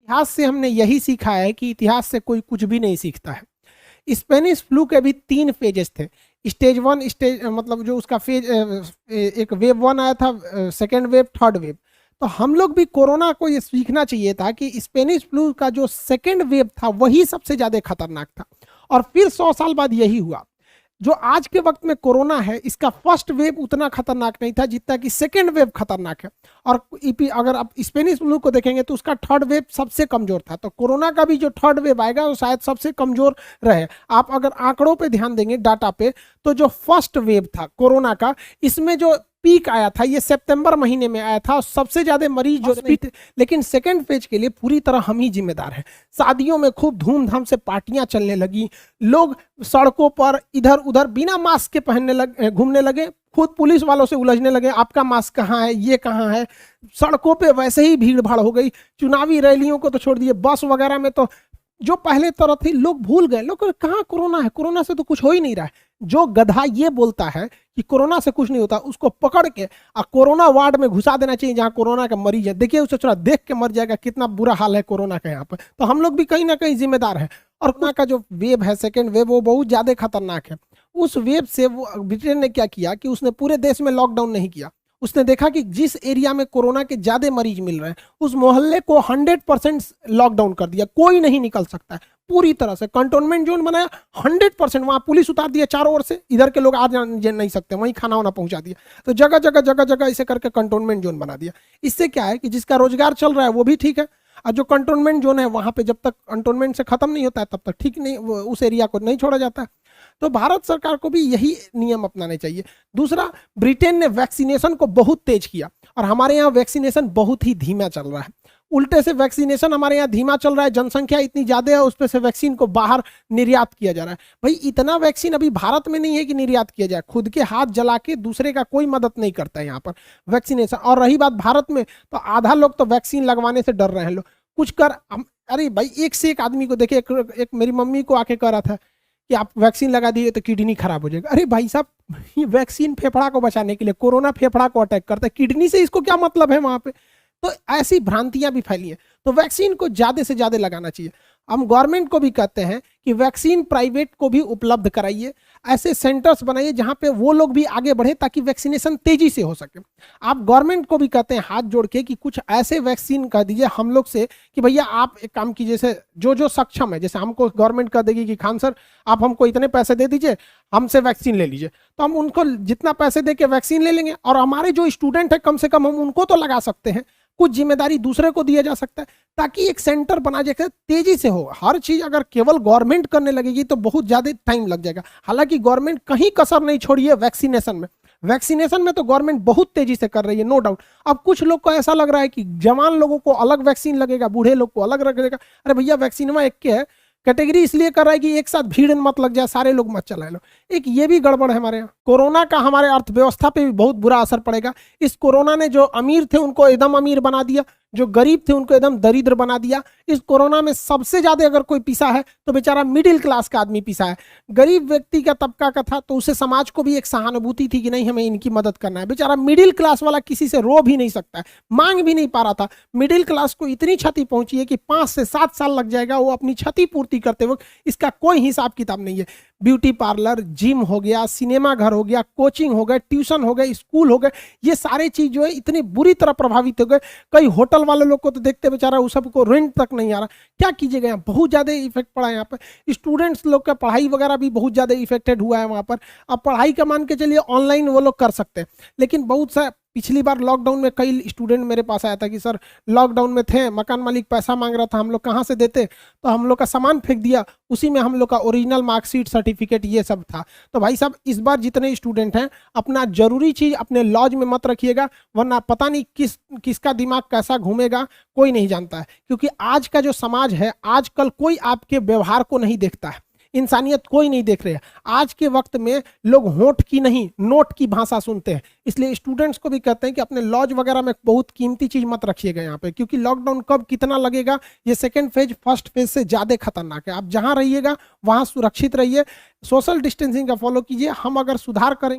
इतिहास से हमने यही सीखा है कि इतिहास से कोई कुछ भी नहीं सीखता है। स्पेनिश फ्लू के भी 3 फेजेस थे। स्टेज 1 स्टेज मतलब जो उसका फेज एक वेव 1 आया था, सेकेंड वेव, थर्ड वेव। तो हम लोग भी कोरोना को ये सीखना चाहिए था कि स्पेनिश फ्लू का जो सेकेंड वेव था वही सबसे ज्यादा खतरनाक था, और फिर 100 साल बाद यही हुआ। जो आज के वक्त में कोरोना है, इसका फर्स्ट वेव उतना खतरनाक नहीं था जितना कि सेकेंड वेव खतरनाक है। और अगर आप स्पेनिश फ्लू को देखेंगे तो उसका थर्ड वेव सबसे कमजोर था। तो कोरोना का भी जो थर्ड वेव आएगा वो शायद सबसे कमजोर रहे। आप अगर आंकड़ों पे ध्यान देंगे, डाटा पे, तो जो फर्स्ट वेव था कोरोना का, इसमें जो पीक आया था ये सितंबर महीने में आया था, और सबसे ज्यादा मरीज जो थे। लेकिन सेकेंड फेज के लिए पूरी तरह हम ही जिम्मेदार हैं। शादियों में खूब धूमधाम से पार्टियां चलने लगी, लोग सड़कों पर इधर उधर बिना मास्क के पहनने लगे, घूमने लगे, खुद पुलिस वालों से उलझने लगे, आपका मास्क कहाँ है, ये कहाँ है। सड़कों पे वैसे ही भीड़ भाड़ हो गई। चुनावी रैलियों को तो छोड़ दिए, बस वगैरह में तो जो पहले तरह थी लोग भूल गए। लोग कहाँ कोरोना है, कोरोना से तो कुछ हो ही नहीं रहा है। जो गधा ये बोलता है कि कोरोना से कुछ नहीं होता, उसको पकड़ के कोरोना वार्ड में घुसा देना चाहिए जहां कोरोना का मरीज है। देखिए उसे थोड़ा देख के मर जाएगा, कितना बुरा हाल है कोरोना का यहाँ पर। तो हम लोग भी कहीं ना कहीं जिम्मेदार है। और कोरोना का जो वेव है, सेकेंड वेव, वो बहुत ज्यादा खतरनाक है। उस वेव से वो ब्रिटेन ने क्या किया कि उसने पूरे देश में लॉकडाउन नहीं किया। उसने देखा कि जिस एरिया में कोरोना के ज्यादा मरीज मिल रहे हैं उस मोहल्ले को 100% लॉकडाउन कर दिया, कोई नहीं निकल सकता है। पूरी तरह से कंटोनमेंट जोन बनाया, 100%। वहां पुलिस उतार दिया चारों ओर से, इधर के लोग आ जा नहीं सकते, वहीं खाना वाना पहुंचा दिया। तो जगह जगह जगह जगह ऐसे करके कंटोनमेंट जोन बना दिया। इससे क्या है कि जिसका रोजगार चल रहा है वो भी ठीक है, और जो कंटोनमेंट जोन है वहां पे जब तक कंटोनमेंट से खत्म नहीं होता है तब तक ठीक नहीं, उस एरिया को नहीं छोड़ा जाता है। तो भारत सरकार को भी यही नियम अपनाने चाहिए। दूसरा, ब्रिटेन ने वैक्सीनेशन को बहुत तेज किया, और हमारे यहाँ वैक्सीनेशन बहुत ही धीमा चल रहा है। उल्टे से वैक्सीनेशन हमारे यहाँ धीमा चल रहा है, जनसंख्या इतनी ज्यादा है, उस पर से वैक्सीन को बाहर निर्यात किया जा रहा है। भाई इतना वैक्सीन अभी भारत में नहीं है कि निर्यात किया जाए। खुद के हाथ जला के दूसरे का कोई मदद नहीं करता है यहाँ पर वैक्सीनेशन। और रही बात भारत में, तो आधा लोग तो वैक्सीन लगवाने से डर रहे हैं। लोग कुछ कर अरे भाई, एक से एक आदमी को देखे, एक मेरी मम्मी को आके कह रहा था कि आप वैक्सीन लगा दिए तो किडनी खराब हो जाएगा। अरे भाई साहब, ये वैक्सीन फेफड़ा को बचाने के लिए, कोरोना फेफड़ा को अटैक करता है, किडनी से इसको क्या मतलब है वहां पे। तो ऐसी भ्रांतियां भी फैली है। तो वैक्सीन को ज्यादा से ज्यादा लगाना चाहिए। हम गवर्नमेंट को भी कहते हैं कि वैक्सीन प्राइवेट को भी उपलब्ध कराइए, ऐसे सेंटर्स बनाइए जहां पे वो लोग भी आगे बढ़े ताकि वैक्सीनेशन तेजी से हो सके। आप गवर्नमेंट को भी कहते हैं हाथ जोड़ के कि कुछ ऐसे वैक्सीन कर दीजिए हम लोग से कि भैया आप एक काम कीजिए, जैसे जो जो सक्षम है, जैसे हमको गवर्नमेंट कर देगी कि खान सर आप हमको इतने पैसे दे दीजिए, हमसे वैक्सीन ले लीजिए, तो हम उनको जितना पैसे दे के वैक्सीन ले लेंगे। और हमारे जो स्टूडेंट है कम से कम हम उनको तो लगा सकते हैं, कुछ जिम्मेदारी दूसरे को दिया जा सकता है, ताकि एक सेंटर बना जाए, तेजी से हो हर चीज। अगर केवल गवर्नमेंट करने लगेगी तो बहुत ज्यादा टाइम लग जाएगा। हालांकि गवर्नमेंट कहीं कसर नहीं छोड़ी है वैक्सीनेशन में। वैक्सीनेशन में तो गवर्नमेंट बहुत तेजी से कर रही है, नो डाउट। अब कुछ लोग को ऐसा लग रहा है कि जवान लोगों को अलग वैक्सीन लगेगा, बूढ़े लोग को अलग लगेगा। अरे भैया, वैक्सीन एक के है, कैटेगरी इसलिए कर रहा है कि एक साथ भीड़ मत लग जाए, सारे लोग मत चला लो। एक ये भी गड़बड़ है हमारे यहाँ। कोरोना का हमारे अर्थव्यवस्था पे भी बहुत बुरा असर पड़ेगा। इस कोरोना ने जो अमीर थे उनको एकदम अमीर बना दिया, जो गरीब थे उनको एकदम दरिद्र बना दिया। इस कोरोना में सबसे ज्यादा अगर कोई पिसा है तो बेचारा मिडिल क्लास का आदमी पिसा है। गरीब व्यक्ति का तबका का था तो उसे समाज को भी एक सहानुभूति थी कि नहीं, हमें इनकी मदद करना है। बेचारा मिडिल क्लास वाला किसी से रो भी नहीं सकता है, मांग भी नहीं पा रहा था। मिडिल क्लास को इतनी क्षति पहुंची है कि 5 से 7 साल लग जाएगा वो अपनी क्षति पूर्ति करते वक्त। इसका कोई हिसाब किताब नहीं है। ब्यूटी पार्लर, जिम हो गया, सिनेमा घर हो गया, कोचिंग हो गए, ट्यूशन हो गए, स्कूल हो गए, ये सारे चीज जो है इतनी बुरी तरह प्रभावित हो गए। कई होटल वाले लोग को तो देखते बेचारा उस सबको रेंट तक नहीं आ रहा। क्या कीजिएगा, यहाँ बहुत ज्यादा इफेक्ट पड़ा है। यहाँ पर स्टूडेंट्स लोग का पढ़ाई वगैरह भी बहुत ज्यादा इफेक्टेड हुआ है वहां पर। अब पढ़ाई का मान के चलिए ऑनलाइन वो लोग कर सकते हैं, लेकिन बहुत सा पिछली बार लॉकडाउन में कई स्टूडेंट मेरे पास आया था कि सर लॉकडाउन में थे, मकान मालिक पैसा मांग रहा था, हम लोग कहाँ से देते, तो हम लोग का सामान फेंक दिया, उसी में हम लोग का ओरिजिनल मार्कशीट, सर्टिफिकेट ये सब था। तो भाई साहब, इस बार जितने स्टूडेंट हैं अपना जरूरी चीज अपने लॉज में मत रखिएगा, वरना पता नहीं किसका दिमाग कैसा घूमेगा, कोई नहीं जानता है। क्योंकि आज का जो समाज है, आजकल कोई आपके व्यवहार को नहीं देखता है, इंसानियत कोई नहीं देख रहे हैं। आज के वक्त में लोग होठ की नहीं नोट की भाषा सुनते हैं। इसलिए स्टूडेंट्स को भी कहते हैं कि अपने लॉज वगैरह में बहुत कीमती चीज मत रखिएगा यहाँ पे, क्योंकि लॉकडाउन कब कितना लगेगा, ये सेकंड फेज फर्स्ट फेज से ज्यादा खतरनाक है। आप जहां रहिएगा वहां सुरक्षित रहिए, सोशल डिस्टेंसिंग का फॉलो कीजिए। हम अगर सुधार करें